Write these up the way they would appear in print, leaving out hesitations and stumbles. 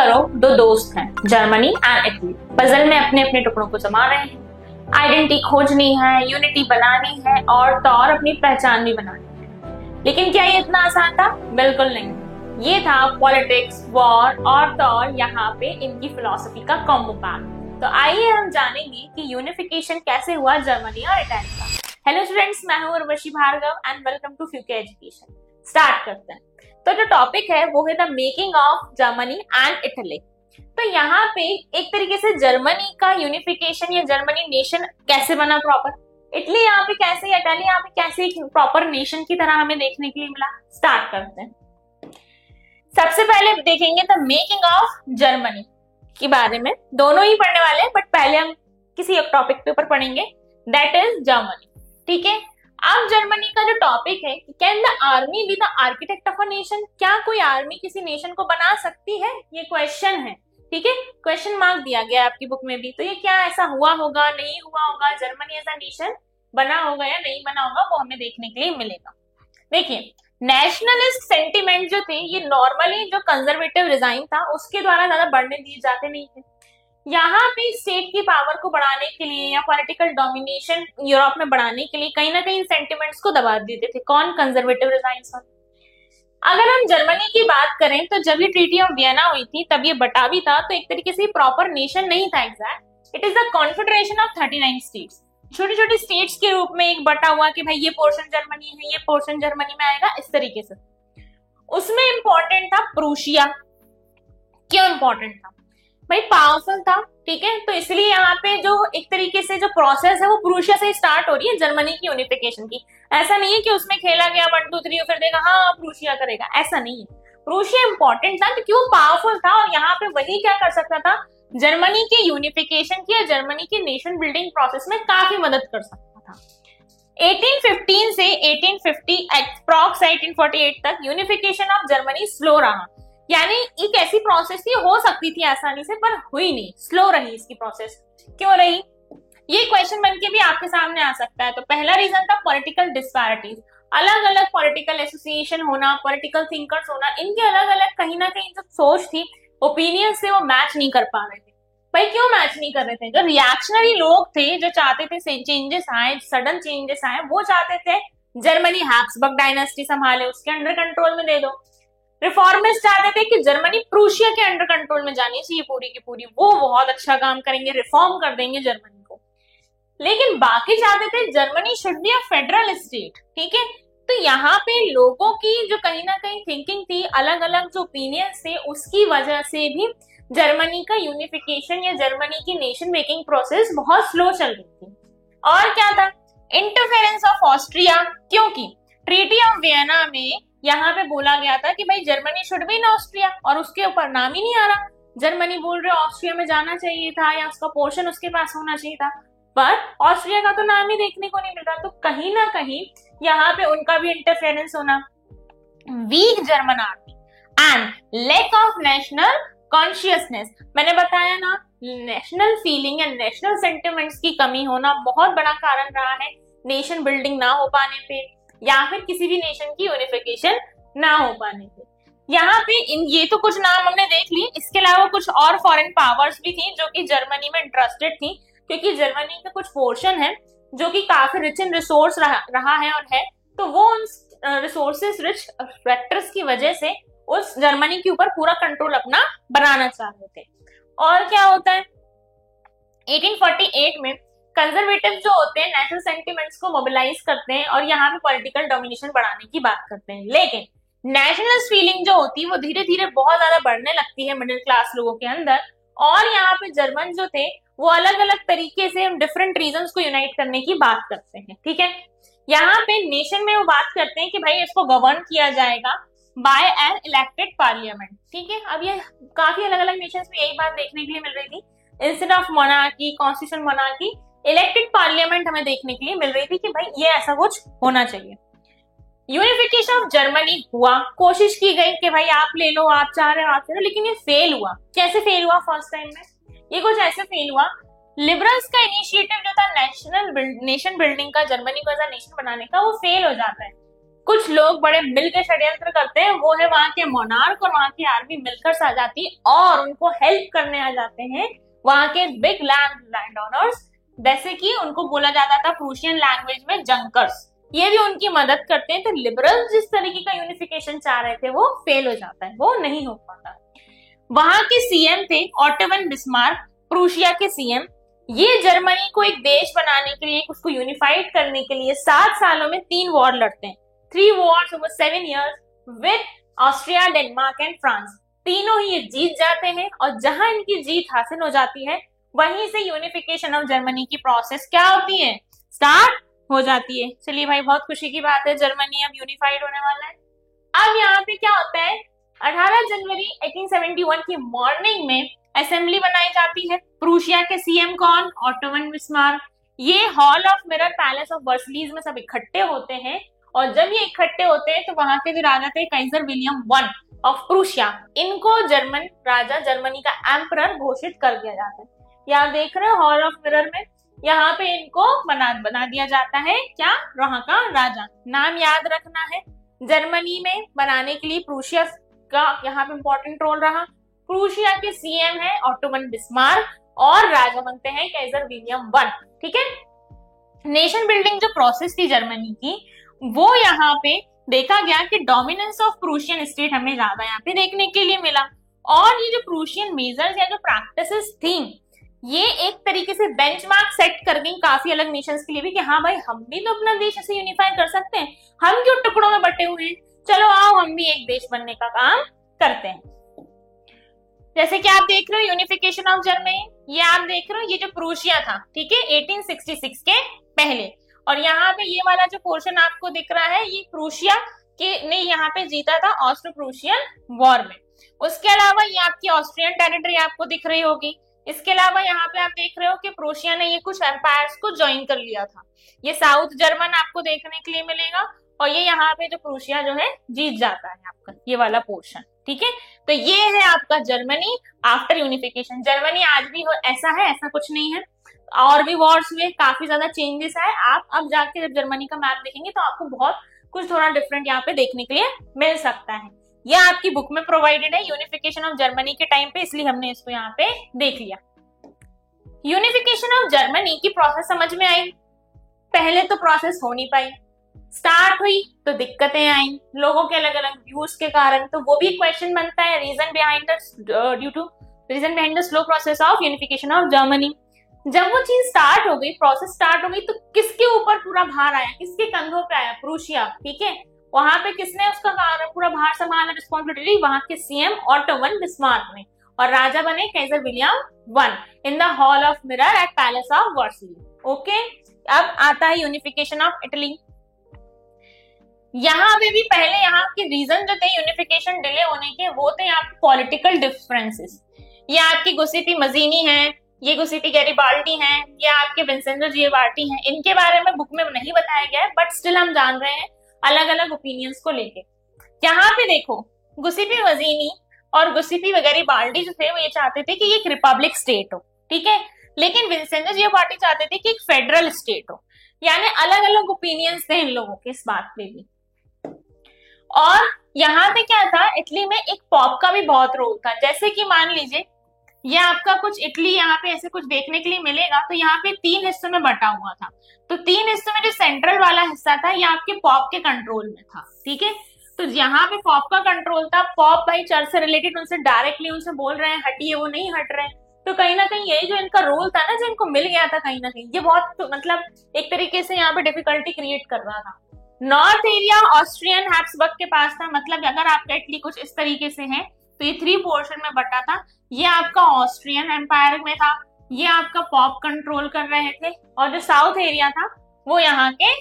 करो दो दोस्त हैं, जर्मनी एंड इटली। पजल में अपने अपने टुकड़ों को जमा रहे हैं। आइडेंटिटी खोजनी है, यूनिटी बनानी है और तो और अपनी पहचान भी बनानी है। लेकिन क्या ये इतना आसान था? बिल्कुल नहीं। ये था पॉलिटिक्स, वॉर और तो और यहाँ पे इनकी फिलॉसफी का कॉम्बो पैक। तो आइए हम जानेंगे कि यूनिफिकेशन कैसे हुआ जर्मनी और इटली का। हेलो स्टूडेंट्स, मैं हूँ Urvashi Bhargav and welcome to फ्यूके एजुकेशन। स्टार्ट करते हैं। तो जो टॉपिक है वो है the making of Germany and Italy. तो यहाँ पे एक तरीके से जर्मनी का यूनिफिकेशन या जर्मनी नेशन कैसे बना प्रॉपर, इटली यहाँ पे कैसे, इटली यहाँ पे कैसे एक प्रॉपर नेशन की तरह हमें देखने के लिए मिला। स्टार्ट करते हैं। सबसे पहले देखेंगे द मेकिंग ऑफ जर्मनी के बारे में। दोनों ही पढ़ने वाले हैं बट पहले हम किसी एक टॉपिक के ऊपर पढ़ेंगे, दैट इज जर्मनी। ठीक है, अब जर्मनी का जो टॉपिक है, can the army be the architect of a nation? क्या कोई आर्मी किसी नेशन को बना सकती है? ये क्वेश्चन है। ठीक है, क्वेश्चन मार्क दिया गया आपकी बुक में भी। तो ये क्या ऐसा हुआ होगा, नहीं हुआ होगा, जर्मनी एज अ नेशन बना होगा या नहीं बना होगा, वो हमें देखने के लिए मिलेगा। देखिए, नेशनलिस्ट सेंटिमेंट जो थे ये नॉर्मली जो कंजर्वेटिव रिजाइन था उसके द्वारा ज्यादा बढ़ने दिए जाते नहीं थे। यहाँ पे स्टेट की पावर को बढ़ाने के लिए या पॉलिटिकल डोमिनेशन यूरोप में बढ़ाने के लिए कहीं ना कहीं सेंटिमेंट्स को दबा देते थे। कौन? Conservative resigns. अगर हम जर्मनी की बात करें तो जब ये ट्रीटी ऑफ वियना हुई थी तब ये बटा भी था, तो एक तरीके से प्रॉपर नेशन नहीं था exact. It is the confederation of 39 states. छोटी छोटी स्टेट्स के रूप में एक बटा हुआ कि भाई ये पोर्शन जर्मनी है, ये पोर्शन जर्मनी में आएगा, इस तरीके से। उसमें इंपॉर्टेंट था प्रूशिया। क्यों इंपॉर्टेंट था? भाई पावरफुल था। ठीक है, तो इसलिए यहाँ पे जो एक तरीके से जो प्रोसेस है वो प्रूशिया से स्टार्ट हो रही है जर्मनी की यूनिफिकेशन की। ऐसा नहीं है कि उसमें खेला गया 1 2 3 और फिर देखा हाँ प्रूशिया करेगा, ऐसा नहीं है। प्रूशिया इंपॉर्टेंट था क्योंकि वो पावरफुल था और यहाँ पे वही क्या कर सकता था, जर्मनी के यूनिफिकेशन की या जर्मनी के नेशन बिल्डिंग प्रोसेस में काफी मदद कर सकता था। 1815 से 1850 अप्रॉक्स 1848 तक यूनिफिकेशन ऑफ जर्मनी स्लो रहा। यानी एक ऐसी प्रोसेस थी, हो सकती थी आसानी से पर हुई नहीं, स्लो रही इसकी प्रोसेस। क्यों रही? ये क्वेश्चन बनके भी आपके सामने आ सकता है। तो पहला रीजन था पॉलिटिकल डिस्पैरिटीज। अलग अलग पॉलिटिकल एसोसिएशन होना, पॉलिटिकल थिंकर्स होना, इनके अलग अलग कहीं ना कहीं जो सोच थी, ओपिनियन से वो मैच नहीं कर पा रहे थे। भाई क्यों मैच नहीं कर रहे थे? जो रिएक्शनरी लोग थे जो चाहते थे चेंजेस आए, सडन चेंजेस आए, वो चाहते थे जर्मनी हैब्सबर्ग डायनेस्टी संभाले, उसके अंडर कंट्रोल में दे दो। रिफॉर्मिस्ट चाहते थे कि जर्मनी प्रूशिया के अंडर कंट्रोल में जानी चाहिए पूरी की पूरी, वो बहुत अच्छा काम करेंगे, रिफॉर्म कर देंगे जर्मनी को। लेकिन बाकी चाहते थे Germany should be a federal state. ठीक है, तो यहाँ पे लोगों की जो कहीं ना कहीं थिंकिंग थी, अलग अलग जो ओपिनियंस थे, उसकी वजह से भी जर्मनी का यूनिफिकेशन या जर्मनी की नेशन मेकिंग प्रोसेस बहुत स्लो चल रही थी। और क्या था? Interference of Austria. क्योंकि ट्रीटी ऑफ वियना में यहाँ पे बोला गया था कि भाई Germany should be in Austria, और उसके ऊपर नाम ही नहीं आ रहा। जर्मनी बोल रहे ऑस्ट्रिया में जाना चाहिए था या उसका पोर्शन उसके पास होना चाहिए था, पर ऑस्ट्रिया का तो नाम ही देखने को नहीं मिल रहा। तो कहीं ना कहीं यहाँ पे उनका भी इंटरफेरेंस होना, weak German army and lack of national consciousness. मैंने बताया ना, national feeling and national sentiments की कमी होना बहुत बड़ा कारण रहा है नेशन बिल्डिंग ना हो पाने पे या फिर किसी भी नेशन की यूनिफिकेशन ना हो पाने पे। यहाँ पे ये तो कुछ नाम हमने देख लिए, इसके अलावा कुछ और फॉरेन पावर्स भी थी जो कि जर्मनी में इंटरेस्टेड थी, क्योंकि जर्मनी का कुछ पोर्शन है जो कि काफी रिच इन रिसोर्स रहा है और है, तो वो उन रिसोर्सेस रिच फैक्टर्स की वजह से उस जर्मनी के ऊपर पूरा कंट्रोल अपना बनाना चाह रहे थे। और क्या होता है, 1848 में कंजर्वेटिव जो होते हैं नेशनल सेंटिमेंट्स को मोबिलाइज करते हैं और यहाँ पे पॉलिटिकल डोमिनेशन बढ़ाने की बात करते हैं। लेकिन नेशनलिस्ट फीलिंग जो होती है वो धीरे धीरे बहुत ज्यादा बढ़ने लगती है मिडिल क्लास लोगों के अंदर, और यहाँ पे जर्मन जो थे वो अलग अलग तरीके से डिफरेंट रीजन्स को यूनाइट करने की बात करते हैं। ठीक है, यहाँ पे नेशन में वो बात करते हैं कि भाई इसको गवर्न किया जाएगा बाय एन इलेक्टेड पार्लियामेंट। ठीक है, अब ये काफी अलग अलग नेशंस में यही बात देखने के लिए मिल रही थी। Instead of monarchy, constitution monarchy, elected parliament हमें देखने के लिए मिल रही थी कि भाई ये ऐसा कुछ होना चाहिए। यूनिफिकेशन ऑफ जर्मनी हुआ, कोशिश की गई कि भाई आप ले लो, आप चाह रहे हो आप ले लो, लेकिन ये फेल हुआ। कैसे फेल हुआ? फर्स्ट टाइम में ये कुछ ऐसे फेल हुआ, लिबरल्स का इनिशिएटिव जो था नेशन बिल्डिंग का, जर्मनी को एज अ नेशन बनाने का, वो फेल हो जाता है। कुछ लोग बड़े मिलकर षड्यंत्र करते हैं, वो है वहां के मोनार्क और वहां की आर्मी मिलकर आ जाती है और उनको हेल्प करने आ जाते हैं वहां के बिग लैंड ओनर्स, जैसे कि उनको बोला जाता था प्रूशियन लैंग्वेज में जंकर्स। ये भी उनकी मदद करते हैं। तो लिबरल्स जिस तरीके का यूनिफिकेशन चाह रहे थे वो फेल हो जाता है, वो नहीं हो पाता। वहां के सीएम थे ऑटो वन बिस्मार्क, प्रूशिया के सीएम। ये जर्मनी को एक देश बनाने के लिए, उसको यूनिफाइड करने के लिए 7 सालों में 3 वॉर लड़ते हैं। 3 Wars over 7 years with Austria, Denmark and France. तीनों ही ये जीत जाते हैं और जहां इनकी जीत हासिल हो जाती है वहीं से यूनिफिकेशन ऑफ जर्मनी की प्रोसेस क्या होती है, स्टार्ट हो जाती है। चलिए भाई, बहुत खुशी की बात है, जर्मनी अब यूनिफाइड होने वाला है। अब यहाँ पे क्या होता है, 18 जनवरी 1871 की मॉर्निंग में असेंबली बनाई जाती है। प्रूशिया के सीएम कौन, ऑटो वन बिस्मार्क। ये hall of mirror palace of Versailles में सब इकट्ठे होते हैं और जब ये इकट्ठे होते हैं तो वहां के जो राजा थे Kaizer William one of Prussia, इनको जर्मन राजा, जर्मनी का एम्परर घोषित कर दिया जाता है। यहाँ देख रहे हो हॉल ऑफ मिरर में, यहाँ पे इनको बना दिया जाता है क्या, वहां का राजा। नाम याद रखना है, जर्मनी में बनाने के लिए प्रूशिया का यहाँ पे इंपॉर्टेंट रोल रहा। प्रूशिया के सीएम है ऑटो वन बिस्मार्क और राजा बनते हैं काइजर विलियम वन। ठीक है, नेशन बिल्डिंग जो प्रोसेस थी जर्मनी की, वो यहाँ पे देखा गया कि डोमिनेंस ऑफ प्रूशियन स्टेट हमें ज्यादा यहाँ पे देखने के लिए मिला। और ये जो प्रूशियन मेजर्स या जो प्रैक्टिसेस थी, ये एक तरीके से बेंचमार्क सेट कर गई काफी अलग नेशंस के लिए भी कि हाँ भाई, हम भी तो अपना देश ऐसे यूनिफाई कर सकते हैं, हम क्यों टुकड़ों में बटे हुए हैं, चलो आओ हम भी एक देश बनने का काम करते हैं। जैसे कि आप देख रहे हो यूनिफिकेशन ऑफ जर्मनी, ये आप देख रहे हो, ये जो प्रूशिया था, ठीक है, 1866 के पहले। और यहाँ पे ये वाला जो पोर्शन आपको दिख रहा है, ये प्रूशिया के ने यहाँ पे जीता था ऑस्ट्रो प्रूशियन वॉर में। उसके अलावा ये आपकी ऑस्ट्रियन टेरिटरी आपको दिख रही होगी। इसके अलावा यहाँ पे आप देख रहे हो कि प्रूशिया ने ये कुछ एम्पायर्स को ज्वाइन कर लिया था। ये साउथ जर्मन आपको देखने के लिए मिलेगा और ये यहाँ पे जो प्रूशिया जो है जीत जाता है आपका ये वाला पोर्शन। ठीक है, तो ये है आपका जर्मनी आफ्टर यूनिफिकेशन। जर्मनी आज भी ऐसा है, ऐसा कुछ नहीं है, और भी वॉर्स हुए, काफी ज्यादा चेंजेस है। आप अब जाके जब जर्मनी का मैप देखेंगे तो आपको बहुत कुछ थोड़ा डिफरेंट यहाँ पे देखने के लिए मिल सकता है। यह आपकी बुक में प्रोवाइडेड है यूनिफिकेशन ऑफ जर्मनी के टाइम पे, इसलिए हमने इसको यहाँ पे देख लिया। यूनिफिकेशन ऑफ जर्मनी की प्रोसेस समझ में आई? पहले तो प्रोसेस हो नहीं पाई, स्टार्ट हुई तो दिक्कतें आई, लोगों के अलग अलग व्यूज के कारण। तो वो भी क्वेश्चन बनता है, reason behind the slow process of unification of Germany. जब वो चीज स्टार्ट हो गई, प्रोसेस स्टार्ट हो गई, तो किसके ऊपर पूरा भार आया, किसके कंधों पे आया, प्रूशिया। ठीक है, वहां पे किसने उसका पूरा भार संभाला, रिस्पॉन्सिबिलिटी वहां के सीएम ऑटो वन बिस्मार्क ने, और राजा बने Kaiser William one in the hall of mirror at palace of Versailles. Okay, अब आता है यूनिफिकेशन ऑफ इटली। यहाँ पे भी पहले यहाँ के रीजन जो थे यूनिफिकेशन डिले होने के, वो थे यहाँ पे पॉलिटिकल डिफरेंसेस। ये आपकी गुसेपी मजीनी है, ये गुसेपी गैरिबाल्डी हैं, ये आपके विंसेंजो जियोवार्डी हैं। इनके बारे में बुक में नहीं बताया गया है, बट स्टिल हम जान रहे हैं अलग अलग ओपिनियंस को लेके। यहाँ पे देखो, गुसेपी मजीनी और गुसेपी गैरिबाल्डी जो थे वो ये चाहते थे कि ये एक रिपब्लिक स्टेट हो, ठीक है, लेकिन विंसेंजो जियोवार्डी चाहते थे कि एक फेडरल स्टेट हो। यानी अलग अलग ओपिनियंस थे इन लोगों के इस बात पे भी। और यहाँ पे क्या था, इटली में एक पॉप का भी बहुत रोल था। जैसे कि मान लीजिए ये आपका कुछ इटली यहाँ पे ऐसे कुछ देखने के लिए मिलेगा, तो यहाँ पे 3 हिस्सों में बटा हुआ था। तो 3 हिस्सों में जो सेंट्रल वाला हिस्सा था ये आपके पॉप के कंट्रोल में था। ठीक है, तो यहाँ पे पॉप का कंट्रोल था। पॉप भाई चर्च से रिलेटेड, उनसे डायरेक्टली उनसे बोल रहे हैं हटिए, वो नहीं हट रहे हैं। तो कहीं ना कहीं यही जो इनका रोल था ना, जो इनको मिल गया था कहीं ना कहीं, ये बहुत मतलब एक तरीके से यहाँ पे डिफिकल्टी क्रिएट कर रहा था। नॉर्थ एरिया ऑस्ट्रियन हैब्सबर्ग के पास था। मतलब अगर आपका इटली कुछ इस तरीके से है तो ये 3 पोर्शन में बटा था। ये आपका ऑस्ट्रियन एम्पायर में था, ये आपका पॉप कंट्रोल कर रहे थे, और जो साउथ एरिया था वो यहाँ के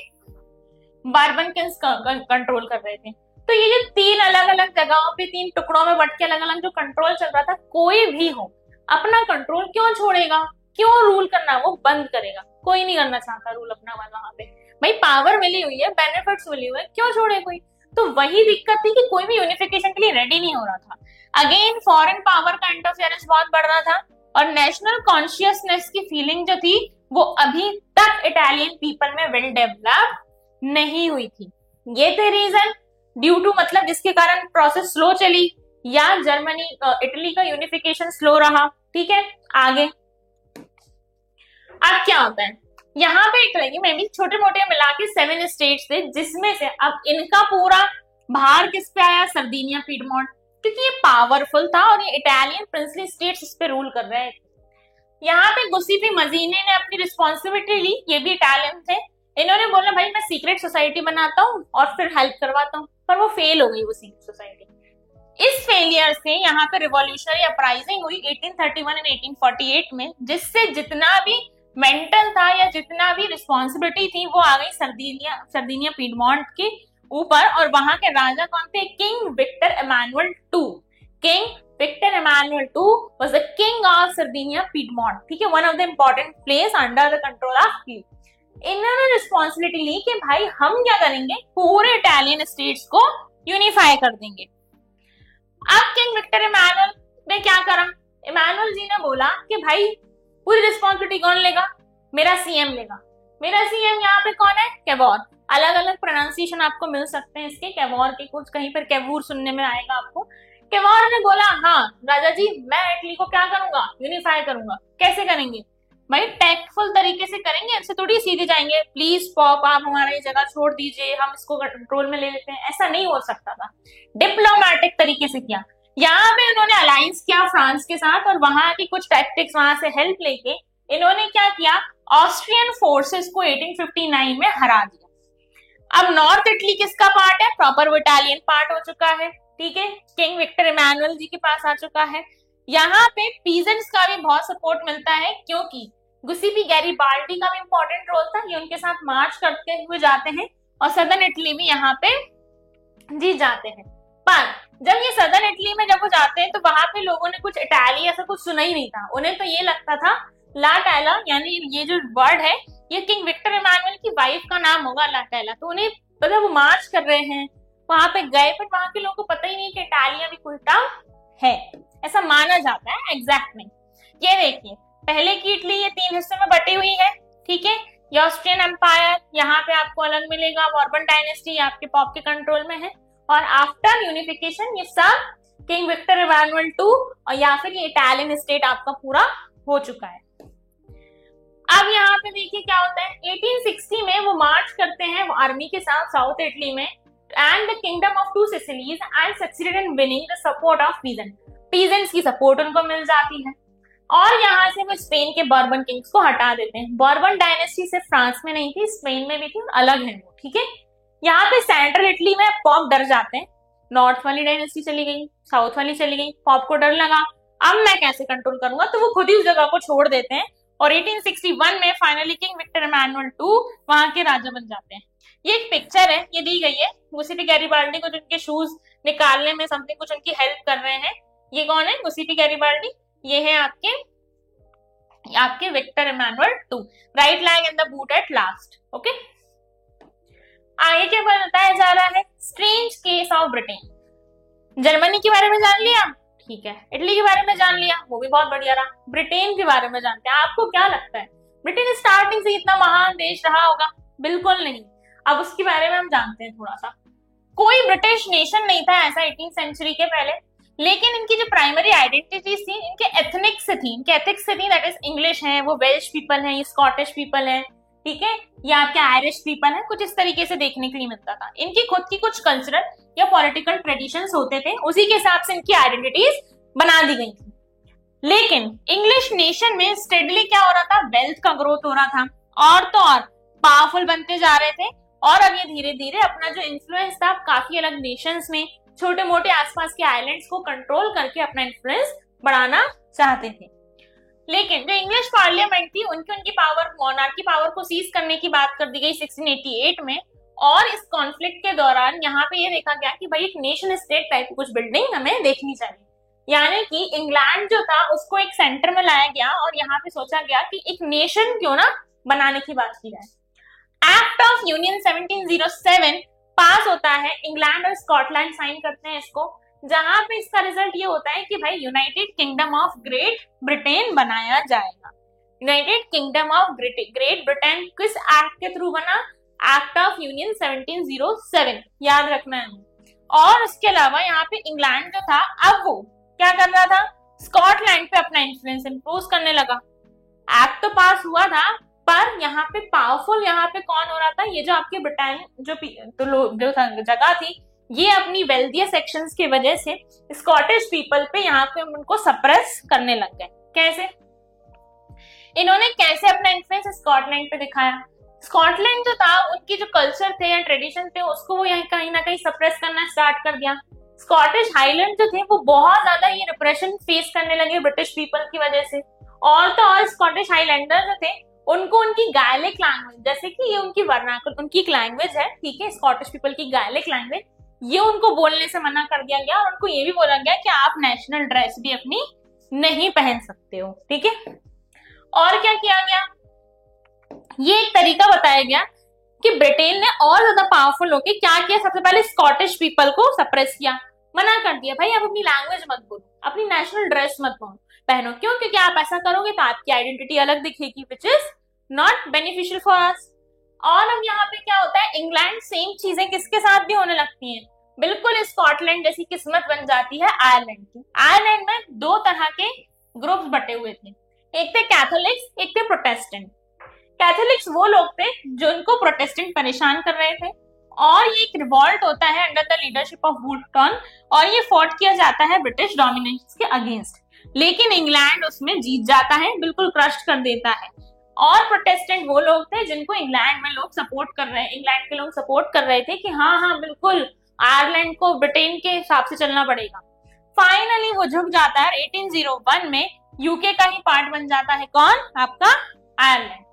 बार्बनकिंस कंट्रोल कर रहे थे। तो ये जो 3 अलग अलग जगहों पे 3 टुकड़ों में बट के अलग अलग जो कंट्रोल चल रहा था, कोई भी हो अपना कंट्रोल क्यों छोड़ेगा, क्यों रूल करना वो बंद करेगा। कोई नहीं करना चाहता रूल अपना वहां पे, भाई पावर मिली हुई है, बेनिफिट्स मिली हुई है, क्यों छोड़े कोई। तो वही दिक्कत थी कि कोई भी यूनिफिकेशन के लिए रेडी नहीं हो रहा था। अगेन फॉरेन पावर का इंटरफेरेंस बहुत बढ़ रहा था, और नेशनल कॉन्शियसनेस की फीलिंग जो थी वो अभी तक इटालियन पीपल में वेल डेवलप नहीं हुई थी। ये थे रीजन, ड्यू टू मतलब जिसके कारण प्रोसेस स्लो चली, या जर्मनी इटली का यूनिफिकेशन स्लो रहा। ठीक है, आगे अब क्या होता है, यहाँ पे इटली में भी छोटे मोटे मिला के 7 स्टेट्स थे, जिसमें से अब इनका पूरा भार किस पे आया, सर्दिनिया पीडमोंट, क्योंकि ये पावरफुल था और ये इटालियन प्रिंसली स्टेट्स इस पे रूल कर रहे थे। यहाँ पे गुस्सीपी मजीने ने अपनी रिस्पॉन्सिबिलिटी ली, ये भी इटालियन थे। इन्होंने बोला भाई मैं सीक्रेट सोसाइटी बनाता हूँ और फिर हेल्प करवाता हूँ, पर वो फेल हो गई वो सीक्रेट सोसाइटी। इस फेलियर से यहाँ पे रिवॉल्यूशनरी अपराइजिंग हुई 1831 एंड 1848 में, जिससे जितना भी मेंटल था या जितना भी रिस्पॉन्सिबिलिटी थी वो आ गई सर्दिनिया पीडमोंट के ऊपर। और वहां के राजा कौन थे, King Victor Emmanuel two. King Victor Emmanuel two was the king of Sardinia Piedmont. ठीक है, one of the important place under the control of Q. इन्होंने रिस्पॉन्सिबिलिटी ली कि भाई हम क्या करेंगे, पूरे इटालियन स्टेट्स को यूनिफाई कर देंगे। अब किंग विक्टर इमानुएल ने क्या करा, इमानुएल जी ने बोला कि भाई पूरी रिस्पॉन्सिबिलिटी कौन लेगा, मेरा सीएम लेगा। मेरा सीएम यहाँ पे कौन है, कैवोर। अलग अलग प्रोनाउंसिएशन आपको मिल सकते हैं इसके, कैवोर के कुछ कहीं पर कैवूर सुनने में आएगा आपको। कैवोर ने बोला हाँ राजा जी मैं इटली को क्या करूंगा, यूनिफाई करूंगा। कैसे करेंगे भाई, टैक्टफुल तरीके से करेंगे, ऐसे थोड़ी सीधे जाएंगे प्लीज पॉप आप हमारा ये जगह छोड़ दीजिए हम इसको कंट्रोल में ले लेते हैं, ऐसा नहीं हो सकता था। डिप्लोमेटिक तरीके से किया। यहाँ पे उन्होंने अलायंस किया फ्रांस के साथ और वहां की कुछ टैक्टिक्स वहां से हेल्प लेके इन्होंने क्या किया, ऑस्ट्रियन फोर्सेस को 1859 में हरा दिया। अब नॉर्थ इटली किसका पार्ट है, प्रॉपर वो इटालियन पार्ट हो चुका है। ठीक है, किंग विक्टर इमानुएल जी के पास आ चुका है। यहाँ पे पीजेंट्स का भी बहुत सपोर्ट मिलता है, क्योंकि गुस्सीपी गैरिबाल्डी का भी इंपॉर्टेंट रोल था, ये उनके साथ मार्च करते हुए जाते हैं और सदर्न इटली भी यहाँ पे जीत जाते हैं। पर जब ये सदर्न इटली में जब वो जाते हैं तो वहां पे लोगों ने कुछ इटाली ऐसा कुछ सुना ही नहीं था, उन्हें तो ये लगता था ला टैला, यानी ये जो वर्ड है ये किंग विक्टर इमानुएल की वाइफ का नाम होगा ला टैला। तो उन्हें पता वो मार्च कर रहे हैं, वहां पे गए, पर वहां के लोगों को पता ही नहीं कि इटालिया भी कोई टर्म है, ऐसा माना जाता है एग्जैक्ट में। ये देखिए पहले की इटली ये 3 हिस्सों में बटी हुई है। ठीक है, ये ऑस्ट्रियन एम्पायर यहाँ पे आपको अलग मिलेगा, बॉर्बन डायनेस्टी आपके पॉप के कंट्रोल में है, और आफ्टर यूनिफिकेशन ये सब किंग विक्टर इमानुएल टू और या फिर ये इटालियन स्टेट आपका पूरा हो चुका है। अब यहाँ पे देखिए क्या होता है, 1860 में वो मार्च करते हैं वो आर्मी के साथ साउथ इटली में and the kingdom of 2 Sicilies and succeeded in winning the support of peasant. Peasants की सपोर्ट उनको मिल जाती है और यहाँ से वो स्पेन के बॉर्बन किंग्स को हटा देते हैं। बॉर्बन डायनेस्टी सिर्फ फ्रांस में नहीं थी, स्पेन में भी थी, अलग है वो। ठीक है, यहाँ पे सेंट्रल इटली में पॉप डर जाते हैं, नॉर्थ वाली डायनेस्टी चली गई, साउथ वाली चली गई, पॉप को डर लगा अब मैं कैसे कंट्रोल करूंगा, तो वो खुद ही उस जगह को छोड़ देते हैं और 1861 में finally King Victor Emmanuel two वहां के राजा बन जाते हैं। ये एक पिक्चर है, ये दी गई है गुस्सीपी गैरिबाल्डी को जिनके शूज निकालने में समथिंग कुछ उनकी हेल्प कर रहे हैं। ये कौन है, गुस्सीपी गैरिबाल्डी, ये है आपके Victor Emmanuel two, right leg in the boot at last. Okay, आगे क्या बताया जा रहा है, strange case of Britain. Germany के बारे में जान लिया, ठीक है, इटली के बारे में जान लिया, वो भी बहुत बढ़िया रहा। ब्रिटेन के बारे में जानते हैं, आपको क्या लगता है ब्रिटेन स्टार्टिंग से इतना महान देश रहा होगा? बिल्कुल नहीं। अब उसके बारे में हम जानते हैं थोड़ा सा। कोई ब्रिटिश नेशन नहीं था ऐसा 18th सेंचुरी के पहले, लेकिन इनकी जो प्राइमरी आइडेंटिटीज थी इनके एथनिक से थी, इनके एथिक्स से थी, दैट इज इंग्लिश है, वो वेल्श पीपल है, स्कॉटिश पीपल है, ठीक है, या आपके आयरिश पीपल है, कुछ इस तरीके से देखने के लिए मिलता था। इनकी खुद की कुछ कल्चरल या पॉलिटिकल ट्रेडिशंस होते थे, उसी के हिसाब से इनकी आइडेंटिटीज बना दी गई थी। लेकिन इंग्लिश नेशन में स्टेडली क्या हो रहा था, वेल्थ का ग्रोथ हो रहा था और तो और पावरफुल बनते जा रहे थे और अब ये धीरे धीरे अपना जो इन्फ्लुएंस था काफी अलग नेशंस में, छोटे मोटे आसपास के आइलैंड्स को कंट्रोल करके अपना इन्फ्लुएंस बढ़ाना चाहते थे। लेकिन जो इंग्लिश पार्लियामेंट थी उनकी पावर, मोनार्की पावर को सीज करने की बात कर दी गई 1688 में, और इस कॉन्फ्लिक्ट के दौरान यहाँ पे ये देखा गया कि भाई एक नेशन स्टेट टाइप की कुछ बिल्डिंग हमें देखनी चाहिए, यानी कि इंग्लैंड जो था उसको एक सेंटर में लाया गया और यहाँ पे सोचा गया कि एक नेशन क्यों ना बनाने की बात की जाए। एक्ट ऑफ यूनियन 1707 पास होता है, इंग्लैंड और स्कॉटलैंड साइन करते हैं इसको, जहां पे इसका रिजल्ट ये होता है कि भाई United kingdom of great Britain बनाया जाएगा। United kingdom of great Britain किस एक्ट के थ्रू बना? एक्ट ऑफ यूनियन 1707, याद रखना है। और उसके अलावा यहाँ पे इंग्लैंड जो था, अब वो क्या कर रहा था, स्कॉटलैंड पे अपना इन्फ्लुएंस इंपोज करने लगा। एक्ट तो पास हुआ था, पर यहाँ पे पावरफुल यहाँ पे कौन हो रहा था, ये जो आपके ब्रिटेन जो जगह थी, ये अपनी वेल्दियर सेक्शंस की वजह से स्कॉटिश पीपल पे यहाँ पे उनको सप्रेस करने लग गए। कैसे? इन्होंने कैसे अपना इन्फ्लुएंस स्कॉटलैंड पे दिखाया? स्कॉटलैंड जो था, उनकी जो कल्चर थे या ट्रेडिशन थे, उसको वो यहाँ कहीं ना कहीं सप्रेस करना स्टार्ट कर दिया। स्कॉटिश हाईलैंड जो थे वो बहुत ज्यादा ये रिप्रेशन फेस करने लगे ब्रिटिश पीपल की वजह से। और तो और स्कॉटिश हाईलैंडर जो थे, उनको उनकी गायलिक लैंग्वेज, जैसे कि ये उनकी वर्नाकुलर, उनकी एक लैंग्वेज है, ठीक है, स्कॉटिश पीपल की गायलिक लैंग्वेज, ये उनको बोलने से मना कर दिया गया। और उनको ये भी बोला गया कि आप नेशनल ड्रेस भी अपनी नहीं पहन सकते हो, ठीक है। और क्या किया गया, ये एक तरीका बताया गया कि ब्रिटेन ने और ज्यादा पावरफुल होके क्या किया, सबसे पहले स्कॉटिश पीपल को सप्रेस किया, मना कर दिया, भाई आप अपनी लैंग्वेज मत बोलो, अपनी नेशनल ड्रेस मत पहनो। क्यों? क्योंकि आप ऐसा करोगे तो आपकी आइडेंटिटी अलग दिखेगी, which is not beneficial for us. और अब यहाँ पे क्या होता है, इंग्लैंड सेम चीजें किसके साथ भी होने लगती हैं, बिल्कुल स्कॉटलैंड जैसी किस्मत बन जाती है आयरलैंड की। आयरलैंड में दो तरह के ग्रुप्स बटे हुए थे, एक थे कैथोलिक्स, एक थे प्रोटेस्टेंट। कैथोलिक्स वो लोग थे जो उनको प्रोटेस्टेंट परेशान कर रहे थे, और ये एक रिवॉल्ट होता है अंडर द लीडरशिप ऑफ वुल्टन, और ये फॉट किया जाता है ब्रिटिश डोमिनेशन के अगेंस्ट। लेकिन इंग्लैंड उसमें जीत जाता है, बिल्कुल क्रश कर देता है। और प्रोटेस्टेंट वो लोग थे जिनको इंग्लैंड में लोग सपोर्ट कर रहे हैं, इंग्लैंड के लोग सपोर्ट कर रहे थे कि हाँ हाँ बिल्कुल आयरलैंड को ब्रिटेन के हिसाब से चलना पड़ेगा। फाइनली वो झुक जाता है, 1801 में यूके का ही पार्ट बन जाता है, कौन? आपका आयरलैंड।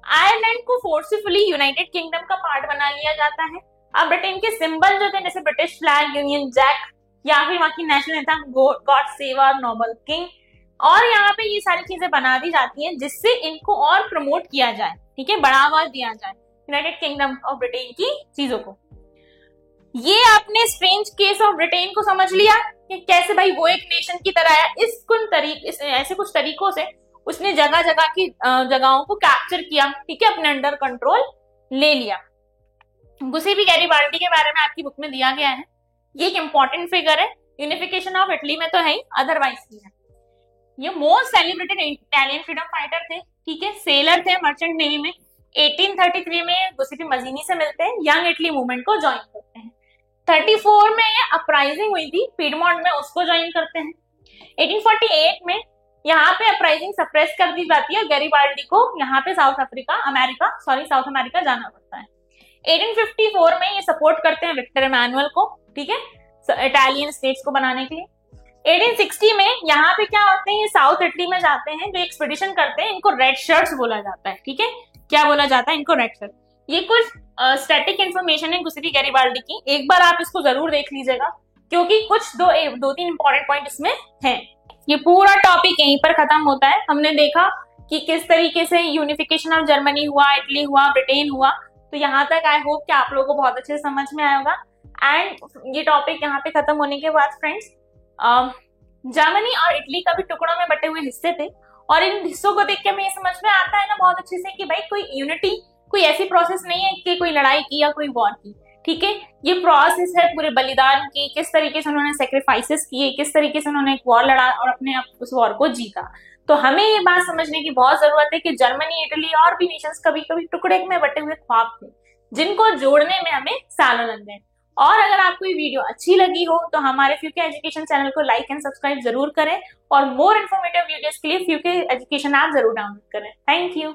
आयरलैंड को फोर्सफुली यूनाइटेड किंगडम का पार्ट बना लिया जाता है। अब ब्रिटेन के सिंबल जो थे, जैसे ब्रिटिश फ्लैग, यूनियन जैक, या फिर वहां की national anthem God save our noble king, और यहाँ पे ये सारी चीजें बना दी जाती हैं जिससे इनको और प्रमोट किया जाए, ठीक है, बढ़ावा दिया जाए यूनाइटेड किंगडम ऑफ ब्रिटेन की चीजों को। ये आपने स्ट्रेंज केस ऑफ ब्रिटेन को समझ लिया कि कैसे भाई वो एक नेशन की तरह है। ऐसे कुछ तरीकों से उसने जगह जगह की जगहों को कैप्चर किया, ठीक है, अपने अंडर कंट्रोल ले लिया। गुसेपी गैरिबाल्डी के बारे में आपकी बुक में दिया गया है, ये एक इंपॉर्टेंट फिगर है, यूनिफिकेशन ऑफ इटली में तो है ही, अदरवाइज नहीं है। ये most celebrated Italian freedom fighter थे, ठीक है, सेलर थे मर्चेंट नेवी में। 1833 में गुसेपी मजीनी से मिलते हैं, यंग इटली मूवमेंट को ज्वाइन करते हैं। 34 में ये अपराइजिंग हुई थी पीडमोंट में, उसको ज्वाइन करते हैं। 1848 में यहाँ पे अपराइजिंग सप्रेस कर दी जाती है, गैरिबाल्डी को यहाँ पे साउथ अमेरिका जाना पड़ता है। 1854 में ये सपोर्ट करते हैं विक्टर इमैनुअल को, ठीक है, इटालियन स्टेट्स को बनाने के लिए। 1860 में यहाँ पे क्या होते हैं, ये साउथ इटली में जाते हैं, जो एक्सपीडिशन करते हैं, इनको रेड शर्ट्स बोला जाता है, ठीक है, क्या बोला जाता है इनको? Red shirt. ये कुछ स्टैटिक इंफॉर्मेशन है गुसेपी गैरिबाल्डी की, एक बार आप इसको जरूर देख लीजिएगा क्योंकि कुछ दो तीन इंपॉर्टेंट पॉइंट इसमें हैं। ये पूरा टॉपिक यहीं पर खत्म होता है। हमने देखा कि किस तरीके से यूनिफिकेशन ऑफ जर्मनी हुआ, इटली हुआ, ब्रिटेन हुआ, तो यहाँ तक आई होप कि आप लोगों को बहुत अच्छे से समझ में आया होगा। एंड ये टॉपिक यहाँ पे खत्म होने के बाद फ्रेंड्स, जर्मनी और इटली का भी टुकड़ों में बटे हुए हिस्से थे, और इन हिस्सों को देख के हमें ये समझ में आता है ना बहुत अच्छे से कि भाई कोई यूनिटी, कोई ऐसी प्रोसेस नहीं है कि कोई लड़ाई की या कोई वॉर की, ठीक है, ये प्रोसेस है पूरे बलिदान की, किस तरीके से उन्होंने सेक्रीफाइसेस किए, किस तरीके से उन्होंने एक वॉर लड़ा और अपने आप उस वॉर को जीता। तो हमें ये बात समझने की बहुत जरूरत है कि जर्मनी, इटली और भी नेशंस कभी कभी टुकड़े में बटे हुए ख्वाब थे, जिनको जोड़ने में हमें सालों लग गए। और अगर आपको ये वीडियो अच्छी लगी हो तो हमारे फ्यूके एजुकेशन चैनल को लाइक एंड सब्सक्राइब जरूर करें, और मोर इन्फॉर्मेटिव वीडियोस के लिए फ्यूके एजुकेशन ऐप जरूर डाउनलोड करें। Thank you.